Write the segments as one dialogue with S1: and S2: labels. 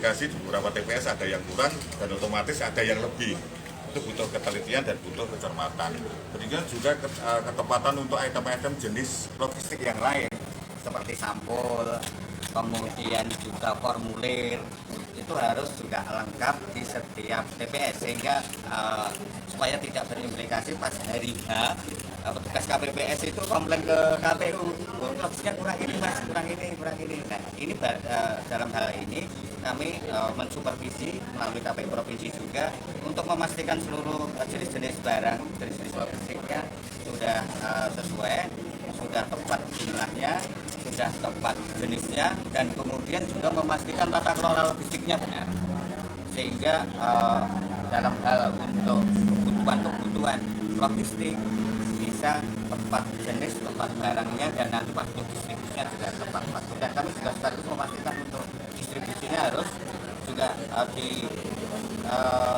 S1: verifikasi di beberapa TPS ada yang kurang dan otomatis ada yang lebih. Itu butuh ketelitian dan butuh kecermatan. Demikian juga ketepatan untuk item-item jenis logistik yang lain
S2: seperti sampul, kemudian juga formulir, itu harus juga lengkap di setiap TPS sehingga supaya tidak berimplikasi pas hari H petugas KPPS itu komplain ke KPU, logistiknya kurang ini mas, kurang ini. Nah ini dalam hal ini kami mensupervisi melalui KPU provinsi juga untuk memastikan seluruh jenis-jenis barang, jenis-jenis logistiknya sudah sesuai, sudah tepat jumlahnya, sudah tepat jenisnya, dan kemudian juga memastikan tata kelola logistiknya benar, sehingga dalam hal untuk kebutuhan logistik bisa tepat jenis, tepat barangnya, dan nanti pas distribusinya juga tepat waktu. Dan kami juga sekaligus memastikan untuk distribusinya harus juga di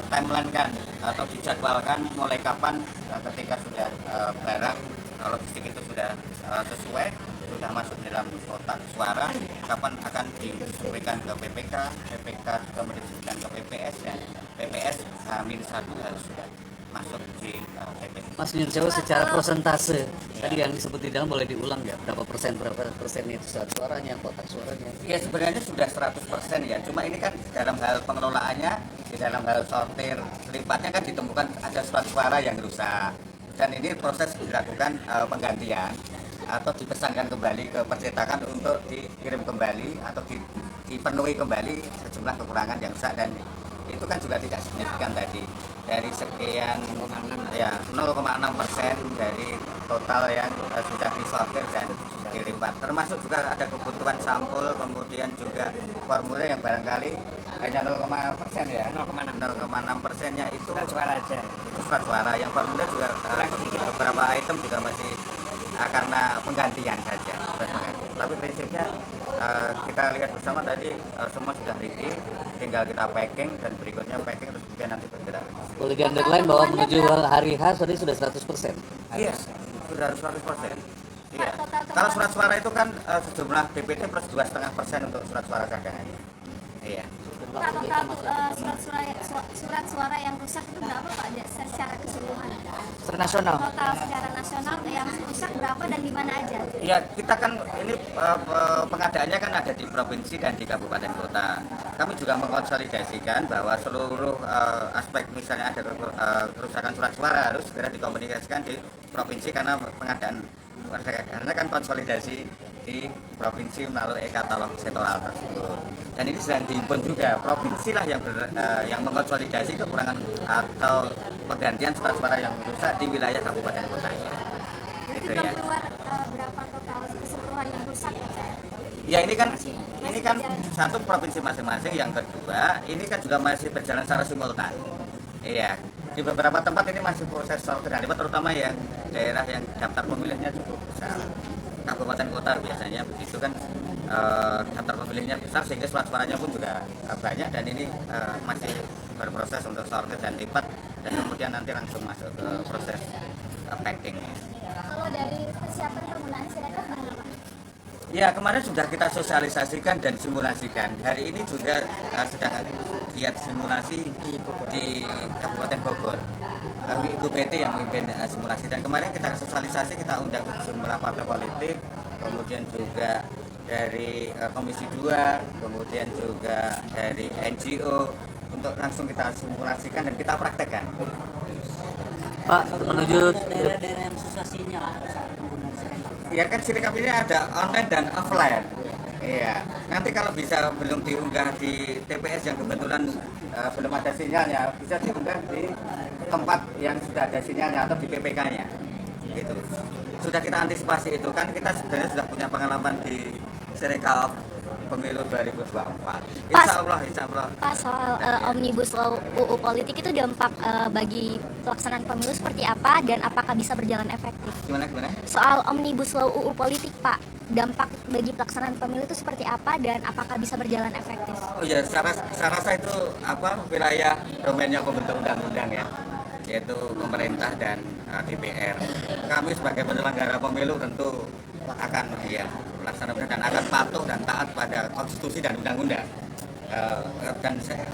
S2: timeline-kan atau dijadwalkan mulai kapan ketika sudah barang logistik itu sudah sesuai, sudah masuk dalam kotak suara, kapan akan disampaikan ke PPK, PPK juga mendistribusikan ke PPS, dan PPS H-1 harus sudah masuk di PPS.
S3: Mas Nirjawa, secara persentase tadi yang disebut di dalam boleh diulang ya, berapa persennya itu surat suaranya, kotak suaranya?
S2: Ya sebenarnya sudah 100% ya, cuma ini kan dalam hal pengelolaannya, di dalam hal sortir selipatnya kan ditemukan ada surat suara yang rusak, dan ini proses dilakukan penggantian atau dipesankan kembali ke percetakan untuk dikirim kembali atau dipenuhi kembali sejumlah kekurangan yang rusak, dan itu kan juga tidak signifikan tadi dari sekian ya 0,6% dari total yang sudah disortir dan dilipat, termasuk juga ada kebutuhan sampul, kemudian juga formulir yang barangkali hanya 0,6% ya, 0,6%-nya itu suara aja, itu surat suara. Yang formulir juga beberapa item juga masih karena penggantian saja. Tapi prinsipnya kita lihat bersama tadi semua sudah ready, tinggal kita packing, dan berikutnya packing terus kemudian nanti bergerak.
S3: Boleh di underline bahwa menuju hari H tadi sudah 100%.
S2: Iya, sudah 100%. Iya. Kalau surat suara itu kan sejumlah DPT plus 2,5% untuk surat suara cadangan. Iya.
S4: Pak, total surat suara yang rusak itu berapa Pak secara keseluruhan?
S3: Secara nasional.
S4: Total secara nasional yang rusak berapa dan di mana aja?
S2: Ya, kita kan ini pengadaannya kan ada di provinsi dan di kabupaten kota. Kami juga mengkonsolidasikan bahwa seluruh aspek misalnya ada kerusakan surat suara harus segera dikomunikasikan di provinsi, karena pengadaan karena kan konsolidasi di provinsi melalui e-katalog sektoral tersebut, dan ini sedang dihimpun juga. Provinsi lah yang mengkonsolidasi kekurangan atau penggantian surat suara yang rusak di wilayah kabupaten kotanya.
S4: Itu ya. Keluar berapa total keseluruhan yang rusak?
S2: Ya ini kan satu provinsi masing-masing. Yang kedua ini kan juga masih berjalan secara simultan. Iya, di beberapa tempat ini masih proses sortir, terutama yang daerah yang daftar pemilihnya cukup besar. Kabupaten kota biasanya begitu kan, daftar pemilihnya besar sehingga surat suaranya pun juga banyak, dan ini masih berproses untuk sortir dan lipat, dan kemudian nanti langsung masuk ke proses packing.
S4: Kalau dari persiapan penggunaan sirekap bagaimana?
S2: Ya, kemarin sudah kita sosialisasikan dan simulasikan. Hari ini juga sedang lihat simulasi di Kabupaten Bogor. Ibu PT yang memimpin simulasi, dan kemarin kita sosialisasi, kita undang sejumlah partai politik, kemudian juga dari Komisi 2, kemudian juga dari NGO, untuk langsung kita simulasikan dan kita praktekkan.
S3: Pak, menuju
S5: daerah-daerah yang susahnya
S2: Ya kan sirekap ini ada online dan offline. Iya. Nanti kalau bisa belum diunggah di TPS yang kebetulan belum ada sinyalnya, bisa diunggah di tempat yang sudah ada sinyalnya atau di PPK-nya. Gitu. Sudah kita antisipasi itu, kan kita sebenarnya sudah punya pengalaman di sirekap pemilu 2024. Insya Allah.
S4: Pak, soal Omnibus Law UU Politik itu dampak bagi pelaksanaan pemilu seperti apa dan apakah bisa berjalan efektif?
S2: Gimana?
S4: Soal Omnibus Law UU Politik, Pak, dampak bagi pelaksanaan pemilu itu seperti apa dan apakah bisa berjalan efektif?
S2: Oh ya, saya rasa itu wilayah domainnya pembentuk undang-undang ya, yaitu pemerintah dan DPR. Kami sebagai penyelenggara pemilu tentu akan melaksanakan dan akan patuh dan taat pada konstitusi dan undang-undang. dan